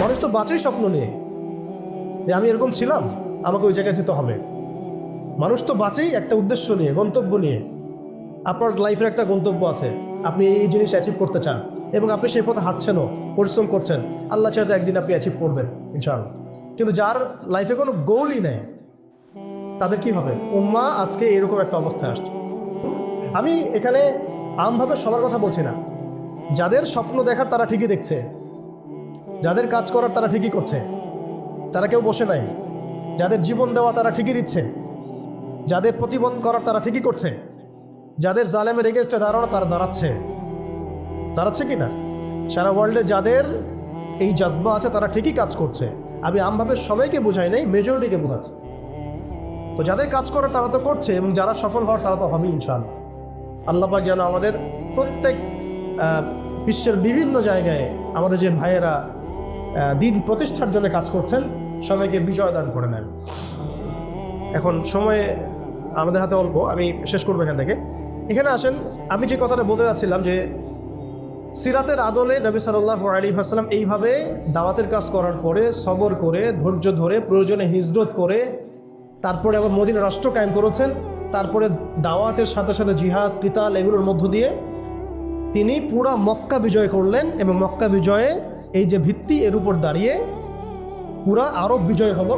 মানুষ তো বাঁচেই স্বপ্ন নিয়ে যে আমি এরকম ছিলাম, আমাকে ওই জায়গায় যেতে হবে। মানুষ তো বাঁচেই একটা উদ্দেশ্য নিয়ে, গন্তব্য নিয়ে। আপনার লাইফের একটা গন্তব্য আছে, আপনি এই জিনিস অ্যাচিভ করতে চান এবং আপনি সেই পথে হাঁটছেনও, পরিশ্রম করছেন। আল্লাহ চাইতে একদিন আপনি অ্যাচিভ করবেন ইনশাআল্লাহ। কিন্তু যার লাইফে কোনো গোলই নেই, তাদের কি হবে? উম্মাহ আজকে এরকম একটা অবস্থায় আসছে। আমি এখানে আমভাবে সবার কথা বলছি না। যাদের স্বপ্ন দেখার তারা ঠিকই দেখছে, যাদের কাজ করার তারা ঠিকই করছে, তারা কেউ বসে নাই। যাদের জীবন দেওয়া তারা ঠিকই দিচ্ছে, যাদের প্রতিবাদ করার তারা ঠিকই করছে, যাদের জালেমের এগেনস্টে দাঁড়ানো তারা দাঁড়াচ্ছে কি না? সারা ওয়ার্ল্ডে যাদের এই জজবা আছে তারা ঠিকই কাজ করছে। আমি আমভাবে সবাইকে বোঝাই নাই, মেজরিটিকে বোঝাচ্ছি। তো যাদের কাজ করার তারা তো করছে, এবং যারা সফল হওয়ার তারা তো হবেই ইনশাআল্লাহ। আল্লাহ পাক যেন আমাদের প্রত্যেক বিশ্বের বিভিন্ন জায়গায় আমাদের যে ভাইয়েরা দিন প্রতিষ্ঠার জন্য কাজ করছেন, সবাইকে বিজয় দান করে নেন। এখন সময় আমাদের হাতে অল্প, আমি শেষ করবো এখান থেকে। এখানে আসেন, আমি যে কথাটা বলতে যাচ্ছিলাম যে সিরাতের আদলে নবী সাল্লাল্লাহু আলাইহি ওয়াসাল্লাম এইভাবে দাওয়াতের কাজ করার পরে সবর করে, ধৈর্য ধরে, প্রয়োজনে হিজরত করে, তারপরে আবার মদিনা রাষ্ট্র কায়েম করেছেন। তারপরে দাওয়াতের সাথে সাথে জিহাদ, কিতাল এগুলোর মধ্য দিয়ে তিনি পুরা মক্কা বিজয় করলেন, এবং মক্কা বিজয়ে এই যে ভিত্তি, এর উপর দাঁড়িয়ে পুরা আরব বিজয় হলো,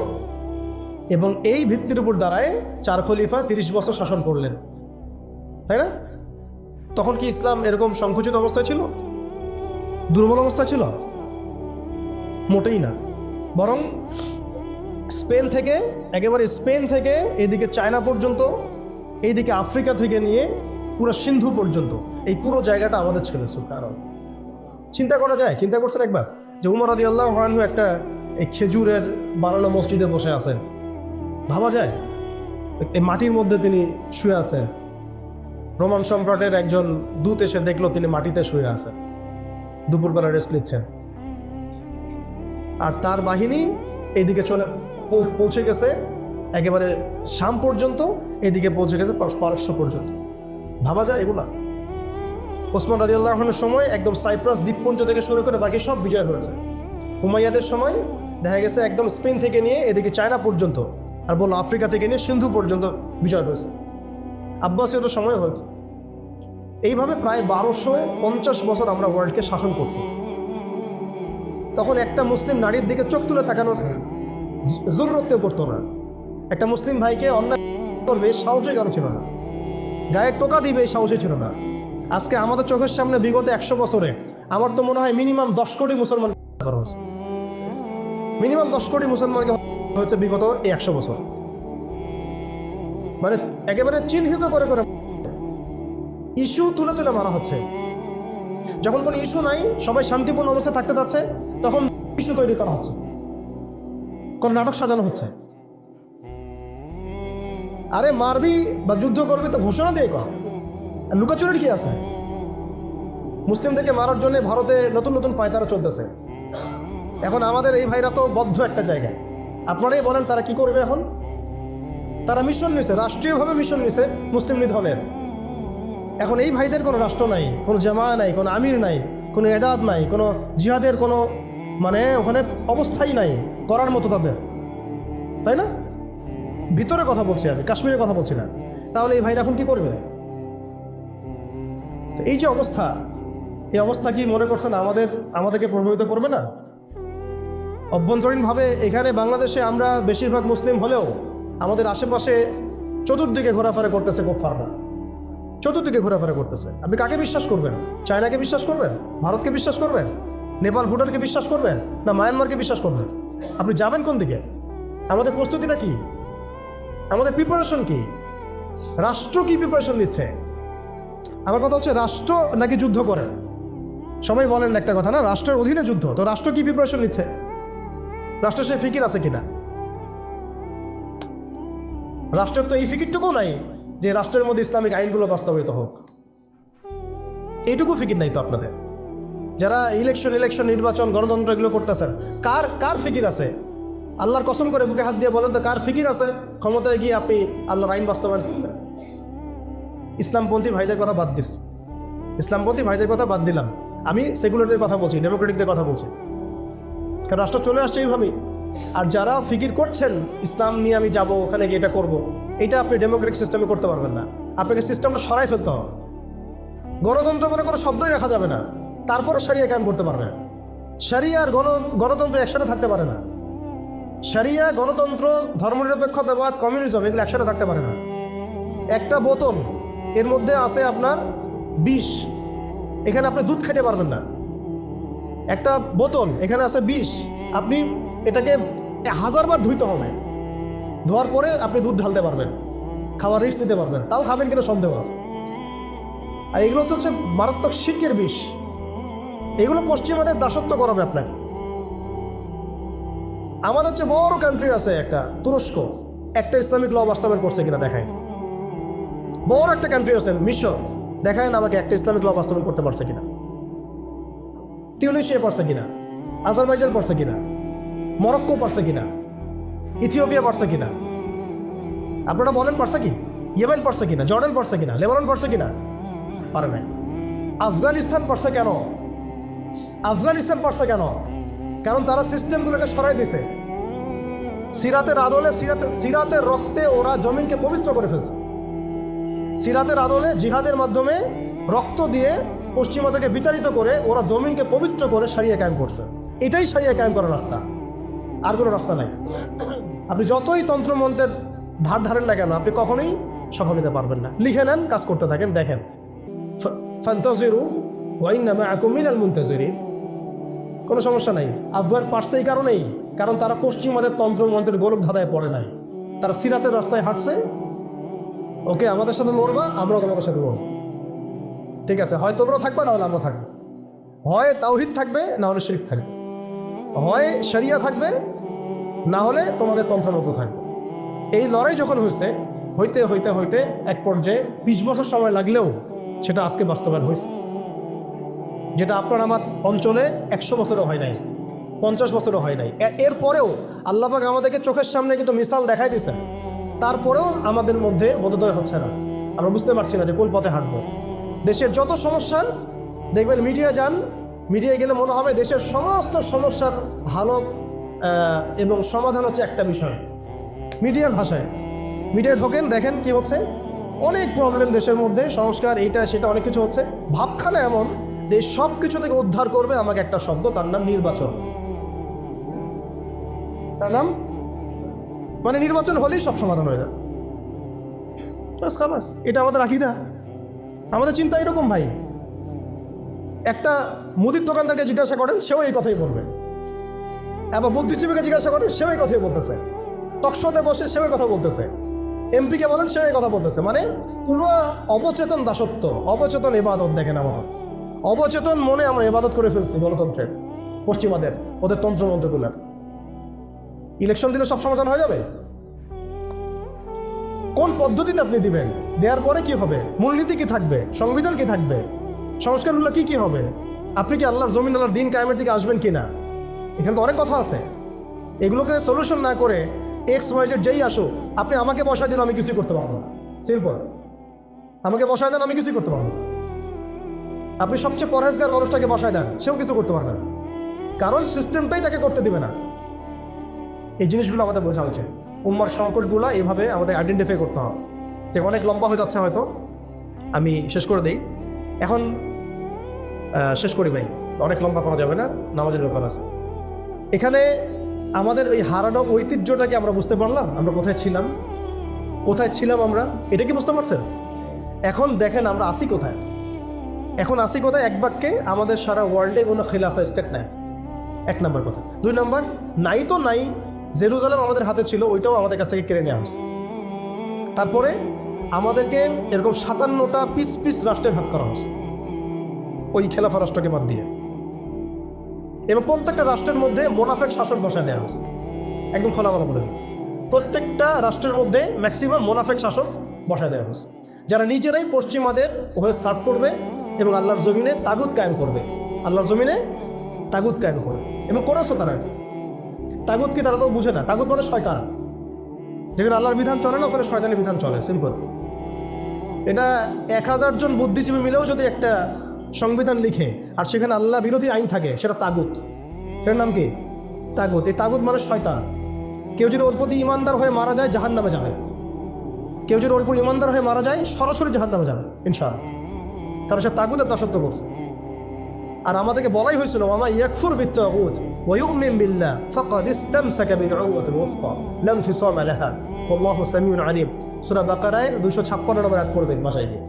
এবং এই ভিত্তির উপর দাঁড়ায় 4 খলিফা 30 বছর শাসন করলেন, তাই না? তখন কি ইসলাম এরকম সংকুচিত অবস্থায় ছিল, দুর্বল অবস্থায় ছিল? মোটেই না। বরং স্পেন থেকে এইদিকে চায়না পর্যন্ত, এইদিকে আফ্রিকা থেকে নিয়ে পুরো সিন্ধু পর্যন্ত এই পুরো জায়গাটা আমাদের ছিল। কারণ চিন্তা করা যায়, চিন্তা করছেন একবার যে উমর রাদিয়াল্লাহু আনহু একটা এই খেজুরের বানানো মসজিদে বসে আছেন? ভাবা যায়? এই মাটির মধ্যে তিনি শুয়ে আছেন। রোমান সম্রাটের একজন দূত এসে দেখলো তিনি মাটিতে শুয়ে আছেন, দুপুরবেলা রেস্ট নিচ্ছেন। আর তার বাহিনী এইদিকে পৌঁছে গেছে একেবারে শাম পর্যন্ত, এদিকে পৌঁছে গেছে পারস্য পর্যন্ত। ভাবা যায় এগুলা? ওসমান রাদিয়াল্লাহু আনহুর সময় একদম সাইপ্রাস দ্বীপপুঞ্জ থেকে শুরু করে বাকি সব বিজয় হয়েছে। উমাইয়াদের সময় দেখা গেছে একদম স্পেন থেকে নিয়ে এদিকে চায়না পর্যন্ত, আর বললো আফ্রিকা থেকে নিয়ে সিন্ধু পর্যন্ত বিজয় হয়েছে। আব্বাসীয়দের সময় হয়েছে। এইভাবে প্রায় 1250 বছর আমরা ওয়ার্ল্ডকে শাসন করছি। তখন একটা মুসলিম নারীর দিকে চোখ তুলে তাকানোর জরুরত কেউ করতো না। একটা মুসলিম ভাইকে অন্যায় করবে সাহসই কারো ছিল না, গায়ে টোকা দিবে এই সাহসই ছিল না। আজকে আমাদের চোখের সামনে বিগত 100 বছরে আমার তো মনে হয় মিনিমাম 10 কোটি মুসলমান করা হয়েছে। মিনিমাম 10 কোটি মুসলমানকে হয়েছে বিগত এই 100 বছর। মানে একেবারে চিহ্নিত করে করে ইস্যু তুলে তুলে মারা হচ্ছে। যখন কোনো ইস্যু নাই, সবাই শান্তিপূর্ণ অবস্থায় থাকতে যাচ্ছে, তখন ইস্যু তৈরি করা হচ্ছে, কোন নাটক সাজানো হচ্ছে। আরে মারবি বা যুদ্ধ করবি তো ঘোষণা দিয়ে কর, লুকাচুরির কি আছে? মুসলিমদেরকে মারার জন্য ভারতে নতুন নতুন পায়তারা চলতেছে। এখন আমাদের এই ভাইরা তো বদ্ধ একটা জায়গায়। আপনারাই বলেন তারা কি করবে এখন? তারা মিশন নিছে, রাষ্ট্রীয়ভাবে মিশন নিছে মুসলিম নিধনের। এখন এই ভাইদের কোনো রাষ্ট্র নাই, কোনো জামা নাই, কোনো আমির নাই, কোনো এদাদ নাই, কোনো জিহাদের কোনো মানে ওখানে অবস্থাই নাই করার মতো তাদের, তাই না? ভিতরে কথা বলছি আমি, কাশ্মীরের কথা বলছি না। তাহলে এই ভাইরা এখন কি করবে? এই যে অবস্থা, এই অবস্থা কি মনে করছেন আমাদেরকে প্রভাবিত করবে না? অভ্যন্তরীণভাবে এখানে বাংলাদেশে আমরা বেশিরভাগ মুসলিম হলেও আমাদের আশেপাশে চতুর্দিকে ঘোরাফেরা করতেছে কুফফাররা, চতুর্দিকে ঘোরাফেরা করতেছে। আপনি কাকে বিশ্বাস করবেন? চায়নাকে বিশ্বাস করবেন? ভারতকে বিশ্বাস করবেন? নেপাল ভুটানকে বিশ্বাস করবেন? না মায়ানমারকে বিশ্বাস করবেন? আপনি যাবেন কোন দিকে? আমাদের প্রস্তুতিটা কি? আমাদের প্রিপারেশন কি? রাষ্ট্র কি প্রিপারেশন নিচ্ছে? আমার কথা হচ্ছে রাষ্ট্র নাকি যুদ্ধ করে? সবাই বলেন একটা কথা না, রাষ্ট্রের অধীনে যুদ্ধ। তো রাষ্ট্র কি প্রিপারেশন নিচ্ছে? রাষ্ট্রের সে ফিকির আছে কিনা? রাষ্ট্রের তো এই ফিকিরটুকু নাই যে রাষ্ট্রের মধ্যে ইসলামিক আইনগুলো বাস্তবায়িত হোক। এইটুকু ফিকির নাই তো আপনাদের। যারা ইলেকশন নির্বাচন গণতন্ত্র এগুলো করতেছেন, কার ফিকির আছে? আল্লাহর কসম করে বুকে হাত দিয়ে বলেন তো কার ফিকির আছে ক্ষমতায় গিয়ে আপনি আল্লাহর আইন বাস্তবায়ন করবেন? ইসলামপন্থী ভাইদের কথা বাদ দিস, ইসলামপন্থী ভাইদের কথা বাদ দিলাম, আমি সেকুলারদের কথা বলছি, ডেমোক্রেটিকদের কথা বলছি। কারণ রাষ্ট্র চলে আসছে এইভাবেই। আর যারা ফিকির করছেন ইসলাম নিয়ে আমি যাব, ওখানে গিয়ে এটা করবো, এটা আপনি ডেমোক্রেটিক সিস্টেমে করতে পারবেন না। আপনাকে সিস্টেমটা সরাই ফেলতে হবে। গণতন্ত্র বলে কোনো শব্দই রাখা যাবে না, তারপরে শরিয়া কায়েম করতে পারবেন। শরিয়া আর গণতন্ত্র একসাথে থাকতে পারে না। শরিয়া, গণতন্ত্র, ধর্মনিরপেক্ষতাবাদ, কমিউনিজম এগুলো একসাথে থাকতে পারে না। একটা বোতল, এর মধ্যে আছে আপনার বিষ, এখানে আপনি দুধ খেতে পারবেন না। একটা বোতল, এখানে আছে বিষ, আপনি এটাকে 1000 বার ধুইতে হবে, ধোয়ার পরে আপনি দুধ ঢালতে পারবেন, খাওয়ার রিস্ক নিতে পারবেন, তাও খাবেন কিনা সন্দেহ আছে। আর এগুলো তো হচ্ছে মারাত্মক শিরকের বিষ। এগুলো পশ্চিমাদের দাসত্ব করাবে আপনাকে। আমাদের হচ্ছে বড় কান্ট্রি আছে একটা তুরস্ক, একটা ইসলামিক ল বাস্তবায়ন করছে কিনা দেখায়। বড় একটা কান্ট্রি আছে মিশর, দেখায় না আমাকে একটা ইসলামিক ল বাস্তবায়ন করতে পারছে কিনা। তিউনিসিয়া পারছে কিনা, আজারবাইজান পারছে কিনা, মরক্কো পারছে কিনা, ইথিওপিয়া পারছে কিনা। আপনারা বলেন পারছে কি? ইয়েমেন পারছে কিনা, জর্ডান পারছে কিনা, লেবানন পারছে কিনা? পারে নাই। আফগানিস্তান পারছে কেন? আফগানিস্তান পারছে কেন? কারণ তারা সিস্টেমগুলোকে সরাই দিছে। সিরাতের আদলে, সিরাতের রক্তে ওরা জমিনকে পবিত্র করে ফেলছে। সিরাতের আদলে জিহাদের মাধ্যমে রক্ত দিয়ে পশ্চিমাদেরকে বিতাড়িত করে ওরা জমিনকে পবিত্র করে শরিয়া কায়েম করছে। এটাই শরিয়া কায়েম করার রাস্তা, আর কোনো রাস্তা নাই। আপনি যতই তন্ত্রমন্ত্রের ধার ধারেন না কেন, আপনি কখনোই সফল নিতে পারবেন না। লিখে নেন, কাজ করতে থাকেন, দেখেন। ফান্তাজিরু ওয়া ইন্না মাআকুম মিনাল মুনতাজিরিন। কোনো সমস্যা নাই। আফগান পারছে এই কারণেই, কারণ তারা পশ্চিমাদের তন্ত্রমন্ত্রের গোলক ধাঁধায় পড়ে নাই। তারা সিরাতের রাস্তায় হাঁটছে। ওকে, আমাদের সাথে লড়বা, আমরাও তোমাদের সাথে লড়ব। ঠিক আছে, হয় তোমরাও থাকবে, না হলে আমরা থাকবো। হয় তাওহীদ থাকবে, না হলে শিরক থাকবে। হয় শরিয়া থাকবে, না হলে তোমাদের তন্ত্রমন্ত্র থাকবে। এই লড়াই যখন হইতে হইতে হইতে এক পর্যায়ে 20 বছর সময় লাগলেও সেটা আজকে বাস্তবায়ন হয়েছে। যেটা আপনার আমার অঞ্চলে 100 বছরও হয় নাই, 50 বছরও হয় নাই। এরপরেও আল্লাহ পাক আমাদেরকে চোখের সামনে কিন্তু মিসাল দেখাই দিয়েছেন। তারপরেও আমাদের মধ্যে বোধোদয় হচ্ছে না, আমরা বুঝতে পারছি না যে কোন পথে হাঁটবো। দেশের যত সমস্যা দেখবেন, মিডিয়া যান, মিডিয়ায় গেলে মনে হবে দেশের সমস্ত সমস্যার ভালো এবং সমাধান হচ্ছে একটা বিষয়। মিডিয়ার ভাষায় মিডিয়ায় ঢোকেন, দেখেন কি হচ্ছে। অনেক প্রবলেম দেশের মধ্যে, সংস্কার, এইটা সেটা অনেক কিছু হচ্ছে। ভাবখানা এমন যে সব কিছু থেকে উদ্ধার করবে আমাকে একটা শব্দ, তার নাম নির্বাচন। তার নাম মানে নির্বাচন হলেই সব সমাধান হয়ে যায়। এটা আমাদের আকীদা, আমাদের চিন্তা এরকম ভাই। একটা মুদির দোকানদারকে জিজ্ঞাসা করেন, সেও এই কথাই বলবে। আবার বুদ্ধিজীবীকে জিজ্ঞাসা করেন, সেও এই কথাই বলতেছে। টকশোতে বসে সেও এই কথা বলতেছে। এমপিকে বলেন, সেও এই কথা বলতেছে। মানে পুরো অবচেতন দাসত্ব, অবচেতন ইবাদত। দেখেন আমাদের অবচেতন মনে আমরা ইবাদত করে ফেলছি গণতন্ত্রের, পশ্চিমাদের, ওদের তন্ত্রমন্ত্রগুলোর। ইলেকশন দিলে সব সমাধান হয়ে যাবে? কোন পদ্ধতিতে আপনি দিবেন? দেওয়ার পরে কি হবে? মূলনীতি কি থাকবে? সংবিধান কি থাকবে? সংস্কারগুলো কি কি হবে? আপনি কি আল্লাহর জমিন, আল্লাহর দিন কায়েমের দিকে আসবেন কিনা? এখানে তো অনেক কথা আছে। এগুলোকে সলিউশন না করে XYZ যেই আসুক, আপনি আমাকে বসায় দিন, আমি কিছুই করতে পারবো না। সিম্পল, আমাকে বসায় দেন, আমি কিছুই করতে পারবো না। আপনি সবচেয়ে পরহেজগার মানুষটাকে বসায় দেন, সেও কিছু করতে পারবে না, কারণ সিস্টেমটাই তাকে করতে দিবে না। এই জিনিসগুলো আমাদের বোঝা উচিত। উম্মার সংকটগুলো এইভাবে আমাদের আইডেন্টিফাই করতে হবে। যে অনেক লম্বা হয়ে যাচ্ছে, হয়তো আমি শেষ করে দিই এখন। শেষ করি ভাই, অনেক লম্বা করা যাবে না, নামাজের ব্যাপার আছে। এখানে আমাদের ওই হারানো ঐতিহ্যটাকে আমরা বুঝতে পারলাম, আমরা কোথায় ছিলাম আমরা, এটা কি বুঝতে পারছেন? এখন দেখেন আমরা আসি কোথায়। এখন আসি কোথায়? এক বাক্যে, আমাদের সারা ওয়ার্ল্ডে কোনো খিলাফা স্টেট নাই, 1 নম্বর কথা। 2 নম্বর, নাই তো নাই, জেরুজালেম আমাদের হাতে ছিল, ওইটাও আমাদের কাছ থেকে কেড়ে নেওয়া হয়েছে। তারপরে আমাদেরকে এরকম 57টা পিস রাষ্ট্রে ভাগ করা হয়েছে, ওই খেলাফা রাষ্ট্রকে বাদ দিয়ে। এবং প্রত্যেকটা রাষ্ট্রের মধ্যে মোনাফেক শাসক বসায় দেওয়া হয়েছে। একদম খোলামেলা বলে দিই, প্রত্যেকটা রাষ্ট্রের মধ্যে ম্যাক্সিমাম মোনাফেক শাসক বসায় দেওয়া হয়েছে, যারা নিজেরাই পশ্চিমাদের হয়ে সার্ভ করবে এবং আল্লাহর জমিনে তাগুত কায়েম করবে। আল্লাহর জমিনে তাগুত কায়েম করবে এবং করেছে তারা। তাগুত কি তারা তো বুঝে না। তাগুত মানে শয়তান। যেখানে আল্লাহর বিধান চলে না, ওখানে শয়তানের বিধান চলে, সিম্পল। এটা 1000 জন বুদ্ধিজীবী মিলেও যদি একটা সংবিধান লিখে আর সেখানে আল্লাহ বিরোধী আইন থাকে, সেটা তাগুত। সেটার নাম কি? তাগুত, এই তাগুত মানে শয়তান। কেউ যদি ওর প্রতি ইমানদার হয়ে মারা যায় জাহান্নামে যাবে, কেউ যদি ওর প্রতি ইমানদার হয়ে মারা যায় সরাসরি জাহান্নামে যাবে ইনশাআল্লাহ, কারণ সে তাগুতের দাসত্ব করছে। আর আমাদেরকে বলাই হয়েছিল ওয়া মান ইয়াকফুর বিত-তাগুত ওয়া ইউমিন বিল্লাহ ফাকাদ ইসতামসাকা বিল-উরওয়াতিল ওয়ুসকা লা ইনফিসামা লাহা ওয়াল্লাহু সামিউন আলিম। সূরা বাকারায় 256 নম্বর আয়াত পড়বেন বাসায় গিয়ে,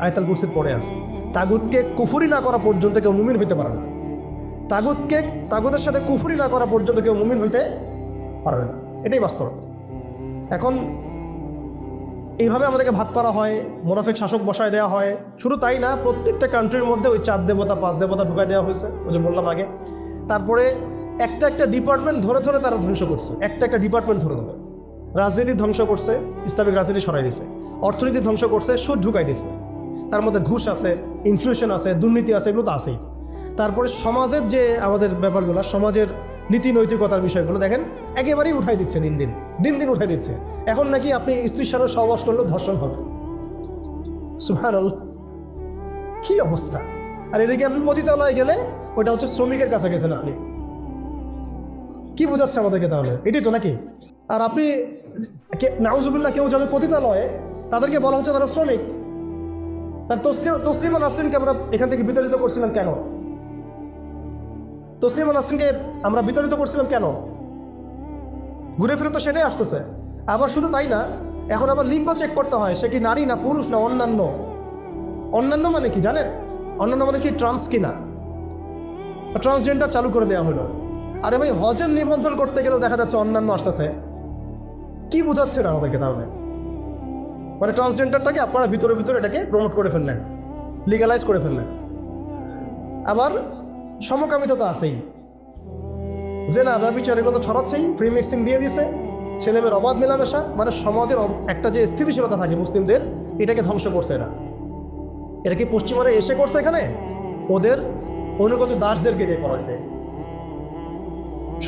আয়াতুল কুরসির পড়ে আছে। তাগুতকে কুফরি না করা পর্যন্ত কেউ মুমিন হইতে পারে না। তাগুতের সাথে কুফরি না করা পর্যন্ত কেউ মুমিন হইতে পারবে না, এটাই বাস্তব। এখন এইভাবে আমাদেরকে ভাগ করা হয়, মুনাফিক শাসক বসায় দেওয়া হয়। শুধু তাই না, প্রত্যেকটা কান্ট্রির মধ্যে ওই 4 দেবতা 5 দেবতা ঢুকাই দেওয়া হয়েছে, ওই যে বললাম আগে। তারপরে একটা ডিপার্টমেন্ট ধরে ধরে তারা ধ্বংস করছে, একটা ডিপার্টমেন্ট ধরে ধরে। রাজনীতি ধ্বংস করছে, ইসলামিক রাজনীতি সরাই দিছে। অর্থনীতি ধ্বংস করছে, সুদ ঢুকাই দিছে। তার মধ্যে ঘুষ আছে, ইনফ্লেশন আছে, দুর্নীতি আছে, এগুলো তো আছেই। তারপরে সমাজের যে আমাদের ব্যাপারগুলো, সমাজের নীতি নৈতিকতার বিষয়গুলো দেখেন একেবারেই উঠাই দিচ্ছে, দিন দিন উঠাই দিচ্ছে। এখন নাকি আপনি স্ত্রীর সাথে সহবাস করলেও ধর্ষণ হবে। সুবহানাল্লাহ, কি অবস্থা! আর এদিকে আপনি পতিতালয়ে গেলে ওটা হচ্ছে শ্রমিকের কাছে গেছেন আপনি। কি বোঝাচ্ছে আমাদেরকে তাহলে? এটাই তো নাকি? আর আপনি নাউজুবিল্লাহ কেউ যাবে পতিতালয়ে, তাদেরকে বলা হচ্ছে তারা শ্রমিক। তার তসলিমা নাসরিনকে আমরা এখান থেকে বিতাড়িত করছিলাম কেন? তসলিমা নাসরিনকে আমরা বিতাড়িত করছিলাম কেন? ঘুরে ফিরে তো সেটাই আসতেছে। আবার শুধু তাই না, এখন আবার লিঙ্গ চেক করতে হয়, সে কি নারী না পুরুষ না অন্যান্য। অন্যান্য মানে কি জানেন? অন্যান্য মানে কি ট্রান্স কিনা, ট্রান্সজেন্ডার চালু করে দেওয়া হলো। আরে ভাই, হজের নিবন্ধন করতে গেলেও দেখা যাচ্ছে অন্যান্য আসতেছে। কি বোঝাচ্ছে না আমাদেরকে তাহলে? মানে ট্রান্সজেন্ডারটাকে আপনারা ভিতরে ভিতরে এটাকে প্রমোট করে ফেললেন, লিগালাইজ করে ফেললেন। আবার সমকামিতা তো আছেই, জেনা ব্যভিচার এগুলো তো ছড়াচ্ছেই, ফ্রি মিক্সিং দিয়ে দিছে, ছেলেমেয়ের অবাধ মেলামেশা। মানে সমাজের একটা যে স্থিতিশীলতা থাকে মুসলিমদের, এটাকে ধ্বংস করছে এরা কি পশ্চিমারা এসে করছে? এখানে ওদের অনুগত দাসদেরকে দিয়ে করাইছে।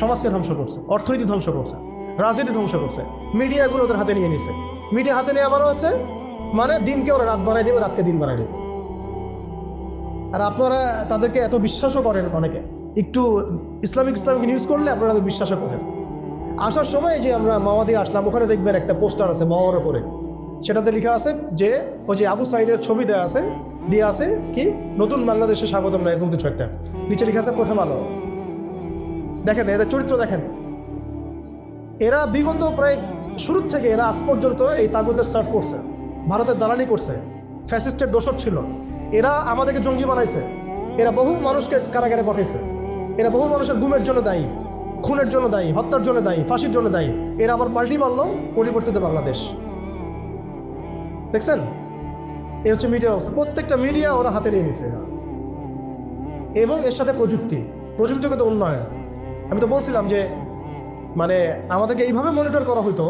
সমাজকে ধ্বংস করছে, অর্থনীতি ধ্বংস করছে, রাজনীতি ধ্বংস করছে, মিডিয়াগুলো ওদের হাতে নিয়ে নিছে। মিডিয়া হাতে নেওয়া মানে হচ্ছে মানে দিনকে ওরা রাত বানাই দেবে, রাতকে দিন বানাই দেবে। আর আপনারা তাদেরকে এত বিশ্বাসও করেন, অনেকে একটু ইসলামিক নিউজ করলে আপনারা এত বিশ্বাসও করেন। আসার সময় যে আমরা মাওয়াদি আসলাম, ওখানে দেখবেন একটা পোস্টার আছে বড় করে, সেটাতে লেখা আছে যে ওই যে আবু সাইদের ছবি দেওয়া আছে, দিয়ে আছে কি নতুন বাংলাদেশে স্বাগতম না, এরকম কিছু একটা। নিচে লেখা আছে প্রথম আলো। দেখেন এদের চরিত্র দেখেন। এরা বিগত প্রায় শুরু থেকে এরা আজ পর্যন্ত এই তাগুতের সার্ভ করছে, ভারতের দালালি করছে, ফ্যাসিস্টের দোসর ছিল। এরা আমাদেরকে জঙ্গি বানাইছে, এরা বহু মানুষকে কারাগারে পাঠাইছে, এরা বহু মানুষের গুমের জন্য দায়ী, খুনের জন্য দায়ী, হত্যার জন্য দায়ী, ফাঁসির জন্য দায়ী। এরা আবার পাল্টি মারল পরিবর্তিত বাংলাদেশ। দেখছেন? এই হচ্ছে মিডিয়ার অবস্থা। প্রত্যেকটা মিডিয়া ওরা হাতে নিয়ে নিছে, এবং এর সাথে প্রযুক্তিগত উন্নয়ন। আমি তো বলছিলাম যে মানে আমাদেরকে এইভাবে মনিটর করা হতো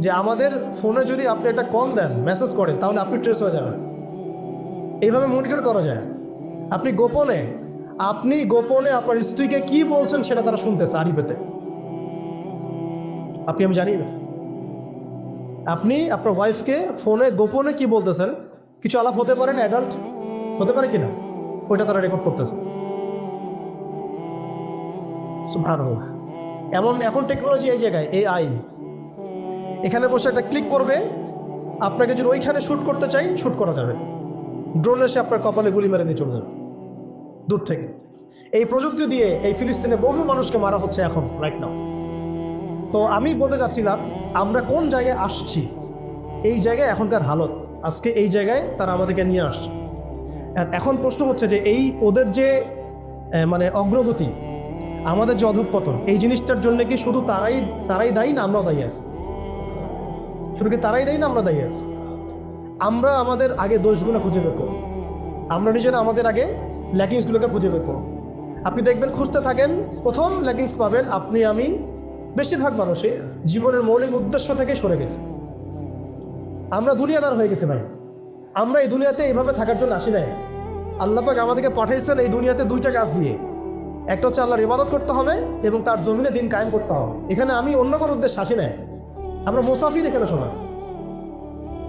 যে আমাদের ফোনে যদি আপনি একটা কল দেন, মেসেজ করেন, তাহলে আপনি ট্রেস হয়ে যাবেন। এইভাবে মনিটর করা যায়। আপনি গোপনে আপনার স্ত্রীকে কি বলছেন সেটা তারা শুনতেছে আরিফেতে। আমি জানি না আপনি আপনার ওয়াইফকে ফোনে গোপনে কি বলতেছেন। কিছু আলাপ হতে পারে না, অ্যাডাল্ট হতে পারে কিনা, ওইটা তারা রেকর্ড করতেছে। সুবহানাল্লাহ। এখন টেকনোলজি এই জায়গায়, AI এখানে বসে একটা ক্লিক করবে, আপনাকে যদি ওইখানে শ্যুট করতে চাই শ্যুট করা যাবে। ড্রোন এসে আপনার কপালে গুলি মেরে দিয়ে চলে যাবে দূর থেকে। এই প্রযুক্তি দিয়ে এই ফিলিস্তিনে বহু মানুষকে মারা হচ্ছে এখন, রাইট নাও। তো আমি বলতে চাচ্ছিলাম আমরা কোন জায়গায় আসছি, এই জায়গায় এখনকার হালত, আজকে এই জায়গায় তারা আমাদেরকে নিয়ে আসছে। আর এখন প্রশ্ন হচ্ছে যে এই ওদের যে মানে অগ্রগতি, আমাদের যে অধঃপতন, এই জিনিসটার জন্য কি শুধু তারাই দায়ী না আমরাও দায়ী আছি? শুধু কি তারাই দায়ী না আমরা দায়ী আছি? আমরা আমাদের আগে দোষগুলো খুঁজে বের করব, আমরা নিজেরা আমাদের আগে ল্যাকিংসগুলোকে খুঁজে বের করব। আপনি দেখবেন, খুঁজতে থাকেন, প্রথম ল্যাকিংস পাবেন আপনি, আমি, বেশিরভাগ মানুষই জীবনের মৌলিক উদ্দেশ্য থেকে সরে গেছে। আমরা দুনিয়াদার হয়ে গেছি ভাই। আমরা এই দুনিয়াতে এইভাবে থাকার জন্য আসি নাই। আল্লাহ পাক আমাদেরকে পাঠাইছেন এই দুনিয়াতে দুইটা কাজ দিয়ে। একটা হচ্ছে আল্লাহর ইবাদত করতে হবে এবং তার জমিনে দিন কায়েম করতে হবে। এখানে আমি অন্য কোনো উদ্দেশ্যে আসি নাই, আমরা মুসাফির এখানে। শোনা,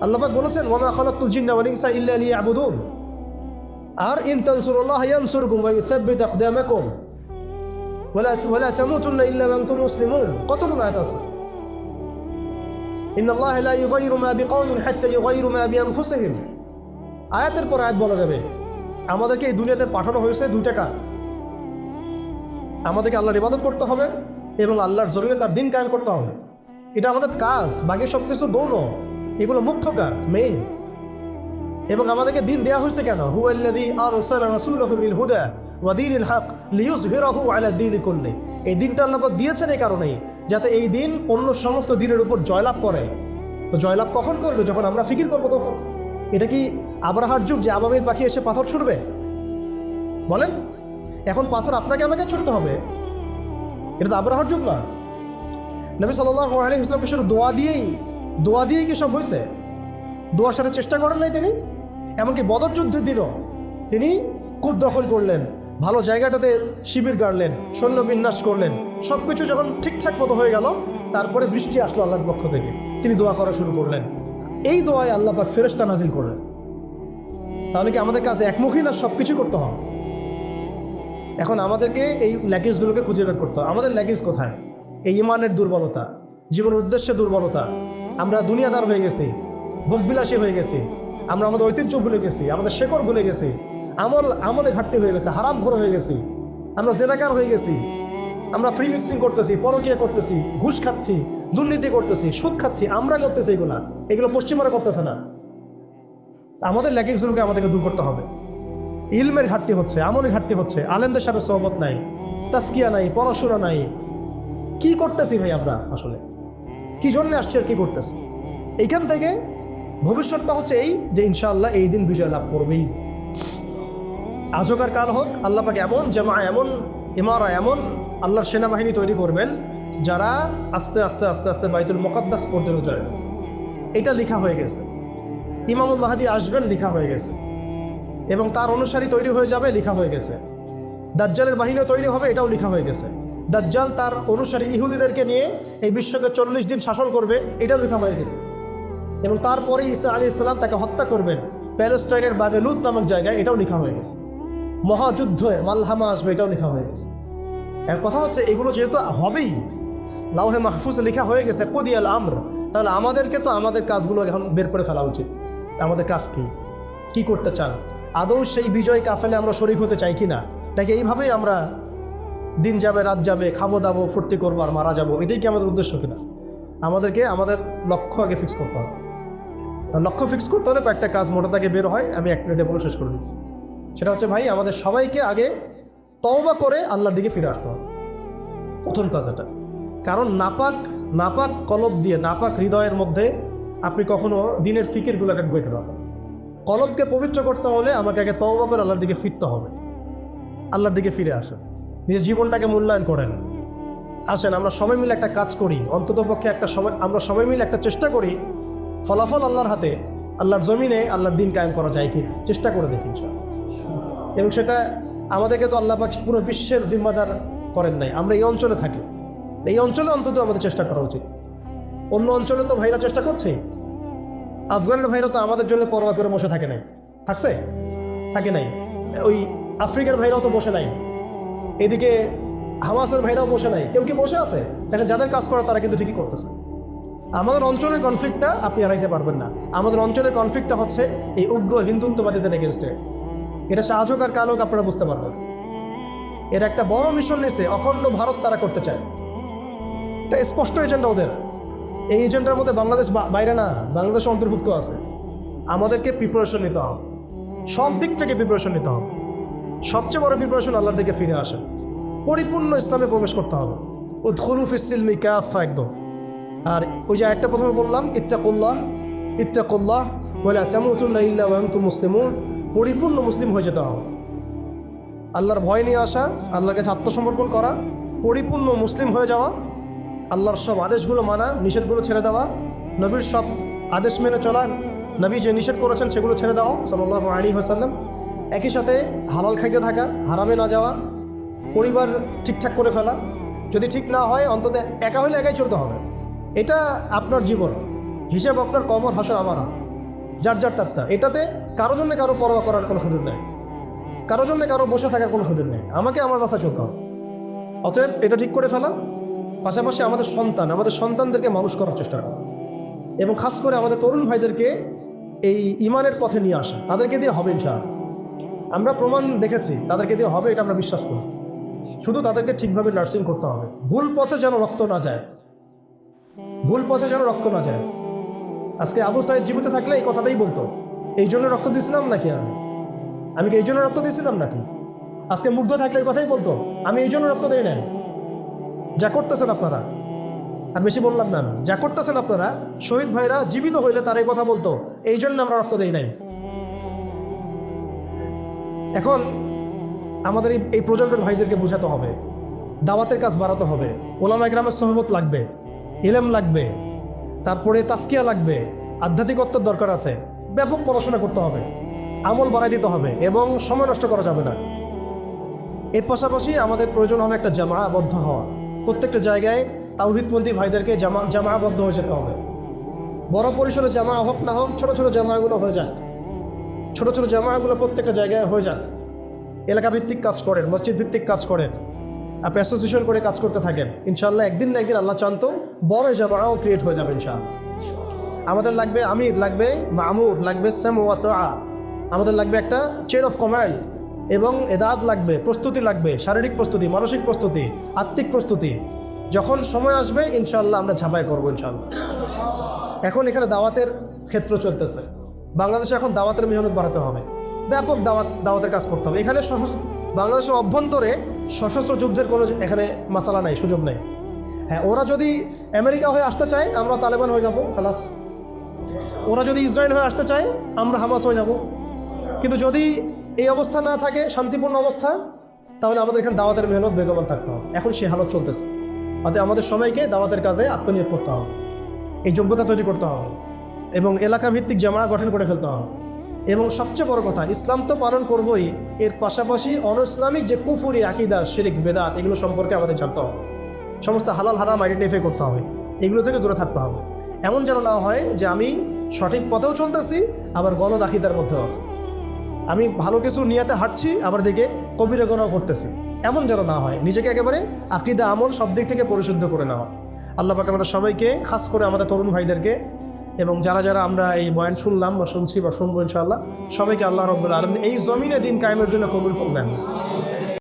আল্লাহ পাক বলেছেন ওয়া মা খালাকতুল জিন্না ওয়াল ইনসা ইল্লা লিয়াবুদুন, আর ইন তানসুরুল্লাহ ইয়ানসুরকুম ওয়া ইউসাব্বিত আকদামাকুম ওয়ালা তামুতুন্না ইল্লা ওয়া আনতুম মুসলিমুন, কতগুলো আয়াত আছে। ইন্নাল্লাহা লা ইউগাইয়িরু মা বিকাওমিন হাত্তা ইউগাইয়িরু মা বিআনফুসিহিম। আয়াতের পর আয়াত বলা যাবে। আমাদেরকে এই দুনিয়াতে পাঠানো হয়েছে দুইটা কাজ। আমাদেরকে আল্লাহর ইবাদত করতে হবে এবং আল্লাহর জমিনে তার দিন কায়েম করতে হবে। এটা আমাদের কাজ, বাকি সব কিছু গৌণ, এগুলো মুখ্য কাজ, মেইন। এবং আমাদেরকে দিন দেওয়া হয়েছে কেন? হুয়াল্লাযী আরসালা রাসূলাহু বিল হুদা ওয়া দীনিল হক লিইয়ুযহিরাহু আলা দীনি কুল্লি। এই দিনটা আল্লাহ পাক দিয়েছেন এই কারণেই, যাতে এই দিন অন্য সমস্ত দিনের উপর জয়লাভ করে। তো জয়লাভ কখন করবে? যখন আমরা ফিকির করবো তখন। এটা কি আবরাহার যুগ যে আবাবিল পাখি এসে পাথর ছুড়বে? বলেন, এখন পাথর আপনাকে আমাকে ছুটতে হবে? এটা তো আবরাহার যুগ না। নবী সাল্লাল্লাহু আলাইহি ওয়াসাল্লাম শুধু দোয়া দিয়েই কি সব হয়েছে? দোয়ার সাথে চেষ্টা করেন নাই তিনি? এমনকি বদর যুদ্ধের দিনও তিনি কূপ দখল করলেন, ভালো জায়গাটাতে শিবির গাড়লেন, সৈন্য বিন্যাস করলেন। সব কিছু যখন ঠিকঠাক মতো হয়ে গেল, তারপরে বৃষ্টি আসলো আল্লাহর পক্ষ থেকে, তিনি দোয়া করা শুরু করলেন। এই দোয়ায় আল্লাহ পাক ফেরেশতা নাজিল করলেন। তাহলে কি আমাদের কাছে একমুখী না সব কিছু করতে হবে? এখন আমাদেরকে এই ল্যাগেজগুলোকে খুঁজে বের করতে হবে। আমাদের ল্যাগেজ কোথায়? এই ইমানের দুর্বলতা, জীবনের উদ্দেশ্যে দুর্বলতা। আমরা দুনিয়াদার হয়ে গেছি, ভোগবিলাসী হয়ে গেছি, আমরা আমাদের ঐতিহ্য ভুলে গেছি, আমাদের শেকড় ভুলে গেছি, আমাদের ঘাটতি হয়ে গেছে, হারাম ঘর হয়ে গেছি, আমরা জেনাকার হয়ে গেছি, আমরা ফ্রি মিক্সিং করতেছি, পরকীয়া করতেছি, ঘুষ খাচ্ছি, দুর্নীতি করতেছি, সুদ খাচ্ছি, আমরা করতেছি। এগুলো পশ্চিমারা করতেছে না। আমাদের ল্যাকিংসগুলোকে আমাদেরকে দূর করতে হবে। ইলমের ঘাটতি হচ্ছে, আমলের ঘাটতি হচ্ছে, আলেমদের সাথে সহবত নাই, তাসকিয়া নাই, পড়াশোনা নাই। কি করতেছি ভাই আমরা? আসলে কি জন্য আসছি আর কি করতেছি? এইখান থেকে ভবিষ্যৎটা হচ্ছে এই যে ইনশাআল্লাহ এই দিন বিজয় লাভ করবেই। আজকার কাল হোক, আল্লাহ পাক এমন জামা, এমন ইমারা, এমন আল্লাহর সেনাবাহিনী তৈরি করবেন যারা আস্তে আস্তে আস্তে আস্তে বাইতুল মুকাদ্দাস পর্যন্ত যায়। এটা লেখা হয়ে গেছে। ইমামুল মাহদি আসবেন, লেখা হয়ে গেছে। এবং তার অনুসারী তৈরি হয়ে যাবে, লেখা হয়ে গেছে। দাজ্জালের বাহিনীও তৈরি হবে, এটাও লেখা হয়ে গেছে। দাজ্জাল তার অনুসারী ইহুদিদেরকে নিয়ে এই বিশ্বকে 40 দিন শাসন করবে, এটাও লেখা হয়ে গেছে। এবং তারপরে ঈসা আলাইহিস সালাম তাকে হত্যা করবেন প্যালেস্টাইনের বাবে লুত নামক জায়গায়, এটাও লেখা হয়ে গেছে। মহাযুদ্ধ মালহামা আসবে, এটাও লেখা হয়ে গেছে। এর কথা হচ্ছে এগুলো যেহেতু হবেই, লাউহে মাহফুজে লেখা হয়ে গেছে কুদিয়াল আমর, তাহলে আমাদেরকে তো আমাদের কাজগুলো এখন বের করে ফেলা উচিত। আমাদের কাজ কি করতে চান? আদৌ সেই বিজয় কাফেলে আমরা শরীক হতে চাই কিনা? তাকে এইভাবেই আমরা দিন যাবে, রাত যাবে, খাবো দাবো, ফুর্তি করবো আর মারা যাবো, এটাই কি আমাদের উদ্দেশ্য কিনা? আমাদেরকে আমাদের লক্ষ্য আগে ফিক্স করতে হবে। লক্ষ্য ফিক্স করতে হলে কয়েকটা কাজ মোটা থেকে বের হয়, আমি এক মিনিটে বলে শেষ করে দিচ্ছি। সেটা হচ্ছে ভাই, আমাদের সবাইকে আগে তওবা করে আল্লাহর দিকে ফিরে আসতে হবে, প্রথম কাজ এটা। কারণ নাপাক কলব দিয়ে, নাপাক হৃদয়ের মধ্যে আপনি কখনো দিনের ফিকিরগুলোকে ঢুকে পাবেন। কলবকে পবিত্র করতে হলে আমাকে আগে তওবা করে আল্লাহর দিকে ফিরতে হবে। আল্লাহর দিকে ফিরে আসেন, নিজের জীবনটাকে মূল্যায়ন করেন। আসেন আমরা সবাই মিলে একটা কাজ করি, অন্ততপক্ষে আমরা সবাই মিলে একটা চেষ্টা করি, ফলাফল আল্লাহর হাতে, আল্লাহর জমিনে আল্লাহর দিন কায়েম করা যায় কি চেষ্টা করে দেখি। এবং সেটা আমাদেরকে তো আল্লাহ পাক পুরো বিশ্বের জিম্মাদার করেন নাই, আমরা এই অঞ্চলে থাকি, এই অঞ্চলে অন্তত আমাদের চেষ্টা করা উচিত। অন্য অঞ্চলে তো ভাইরা চেষ্টা করছেই। আফগানের ভাইরা তো আমাদের জন্য পরোয়া করে বসে থাকে নাই। ওই আফ্রিকার ভাইরাও তো বসে নাই, এদিকে হামাসের ভাইরাও বসে নাই। কেউ কি বসে আছে? দেখেন, যাদের কাজ করে তারা কিন্তু ঠিকই করতেছে। আমাদের অঞ্চলের কনফ্লিক্টটা আপনি হারাইতে পারবেন না। আমাদের অঞ্চলের কনফ্লিক্টটা হচ্ছে এই উগ্র হিন্দুত্ববাদীদের এগেনস্টে। এটা সাহায্য আর কাল হোক, আপনারা বুঝতে পারবেন। এর একটা বড় মিশন নিয়েছে, অখণ্ড ভারত তারা করতে চায়। এটা স্পষ্ট এজেন্ডা ওদের। এই এজেন্ডার মধ্যে বাংলাদেশ বাইরে না, বাংলাদেশ অন্তর্ভুক্ত আছে। আমাদেরকে প্রিপারেশন নিতে হবে, সব দিক থেকে প্রিপারেশন নিতে হবে। সবচেয়ে বড় প্রিপারেশন আল্লাহর দিকে ফিরে আসে, পরিপূর্ণ ইসলামে প্রবেশ করতে হবে। উদখুলু ফিস-সিলমি কাফা, একদম। আর ওই যে একটা প্রথমে বললাম, ইত্তাকুল্লাহ ওয়া লা তামুতুন্না ইল্লা ওয়া আনতুম মুসলিমুন, পরিপূর্ণ মুসলিম হয়ে যেতে হবে। আল্লাহর ভয় নিয়ে আসা, আল্লাহর কাছে আত্মসমর্পণ করা, পরিপূর্ণ মুসলিম হয়ে যাওয়া, আল্লাহর সব আদেশগুলো মানা, নিষেধগুলো ছেড়ে দেওয়া, নবীর সব আদেশ মেনে চলা, নবী যে নিষেধ করেছেন সেগুলো ছেড়ে দেওয়া সাল্লাল্লাহু আলাইহি ওয়াসাল্লাম। একই সাথে হালাল খাইতে থাকা, হারামে না যাওয়া, পরিবার ঠিকঠাক করে ফেলা। যদি ঠিক না হয় অন্তত একা হলে একাই চলতে হবে। এটা আপনার জীবন, হিসাব আপনার, কবর হাসর আমার, যার তার। এটাতে কারো জন্য কারো পরোয়া করার কোনো সুযোগ নেই, কারো জন্য কারো বসে থাকার কোনো সুযোগ নেই। আমাকে আমার বাসায় চলতে হবে। অতএব এটা ঠিক করে ফেলা, পাশাপাশি আমাদের সন্তানদেরকে মানুষ করার চেষ্টা করা, এবং খাস করে আমাদের তরুণ ভাইদেরকে এই ইমানের পথে নিয়ে আসা। তাদেরকে দিয়ে হবে ইনশাআল্লাহ, আমরা প্রমাণ দেখেছি তাদেরকে দিয়ে হবে, এটা আমরা বিশ্বাস করি। শুধু তাদেরকে ঠিকভাবে নার্সিং করতে হবে, ভুল পথে যেন রক্ত না যায়, ভুল পথে যেন রক্ত না যায়। আজকে আবু সাইদ জীবিত থাকলে এই কথাটাই বলতো, এই জন্য রক্ত দিয়েছিলাম নাকি আমি কি এই জন্য রক্ত দিয়েছিলাম নাকি? আজকে মুগ্ধ থাকলে এই কথাই বলতো, আমি এই জন্য রক্ত দিই নাই। যা করতেছেন আপনারা, আর বেশি বললাম না, যা করতেছেন আপনারা, শহীদ ভাইরা জীবিত হইলে তার এই কথা বলতো, এই জন্য আমরা রক্ত দেই নাই। এখন আমাদের এই প্রজন্মের ভাইদেরকে বোঝাতে হবে, দাওয়াতের কাজ বাড়াতে হবে, ওলামা ইকরামের সহবত লাগবে, ইলম লাগবে, তারপরে তাসকিয়া লাগবে, আধ্যাত্মিকত্বের দরকার আছে, ব্যাপক পড়াশোনা করতে হবে, আমল বাড়াই দিতে হবে, এবং সময় নষ্ট করা যাবে না। এর পাশাপাশি আমাদের প্রয়োজন হবে একটা জামাআবদ্ধ হওয়া। প্রত্যেকটা জায়গায় তাওহীদপন্থী ভাইদেরকে জামাআবদ্ধ হয়ে যেতে হবে। বড় পরিসরে জামা হোক না হোক, ছোট ছোট জামাগুলো হয়ে যাক, ছোট ছোট জামাগুলো প্রত্যেকটা জায়গায় হয়ে যাক। এলাকা ভিত্তিক কাজ করেন, মসজিদ ভিত্তিক কাজ করেন, আপনি অ্যাসোসিয়েশন করে কাজ করতে থাকেন, ইনশাআল্লাহ একদিন না একদিন আল্লাহ চান্ত বড় জামাও ক্রিয়েট হয়ে যাবে ইনশাআল্লাহ। আমাদের লাগবে আমির, লাগবে মামুর, লাগবে সাম ওয়া তাআ, আমাদের লাগবে একটা চেইন অফ কমান্ড, এবং এদাত লাগবে, প্রস্তুতি লাগবে, শারীরিক প্রস্তুতি, মানসিক প্রস্তুতি, আত্মিক প্রস্তুতি। যখন সময় আসবে ইনশাআল্লাহ আমরা ঝাঁপাই করবো ইনশাআল্লাহ। এখন এখানে দাওয়াতের ক্ষেত্র চলতেছে, বাংলাদেশে এখন দাওয়াতের মেহনত বাড়াতে হবে, ব্যাপক দাওয়াতের কাজ করতে হবে। এখানে বাংলাদেশের অভ্যন্তরে সশস্ত্র যুদ্ধের কোনো এখানে মাসালা নাই, সুযোগ নেই। হ্যাঁ, ওরা যদি আমেরিকা হয়ে আসতে চায় আমরা তালেবান হয়ে যাব, খালাস। ওরা যদি ইসরায়েল হয়ে আসতে চায় আমরা হামাস হয়ে যাব। কিন্তু যদি এই অবস্থা না থাকে, শান্তিপূর্ণ অবস্থা, তাহলে আমাদের এখানে দাওয়াতের মেহনত বেগমান থাকতে হবে। এখন সে হালত চলতেছে, অতএব আমাদের সবাইকে দাওয়াতের কাজে আত্মনিয়োগ করতে হবে, এই যোগ্যতা তৈরি করতে হবে, এবং এলাকা ভিত্তিক জামা গঠন করে ফেলতে হবে। এবং সবচেয়ে বড় কথা, ইসলাম তো পালন করবই, এর পাশাপাশি অন ইসলামিক যে কুফরি, আকিদা, শিরিক, বেদাত, এগুলো সম্পর্কে আমাদের জানতে হবে। সমস্ত হালাল হারাম আইডেন্টিফাই করতে হবে, এগুলো থেকে দূরে থাকতে হবে। এমন যেন না হয় যে আমি সঠিক পথেও চলতেছি, আবার গলদ আকিদার মধ্যেও আছি, আমি ভালো কিছু নিয়াতে হাঁটছি, আবার দিকে কবিরা গুনাহ করতেছি। এমন যেন না হয়, নিজেকে একেবারে আকিদা, আমল সব দিক থেকে পরিশুদ্ধ করে নেওয়া। আল্লাহ পাক আমাদের সবাইকে, খাস করে আমাদের তরুণ ভাইদেরকে, এবং যারা যারা আমরা এই বয়ান শুনলাম বা শুনছি বা শুনবো ইনশাআল্লাহ, সবাইকে আল্লাহ রাব্বুল আলামিন এই জমিনে দিন কায়েমের জন্য কবুল করবেন।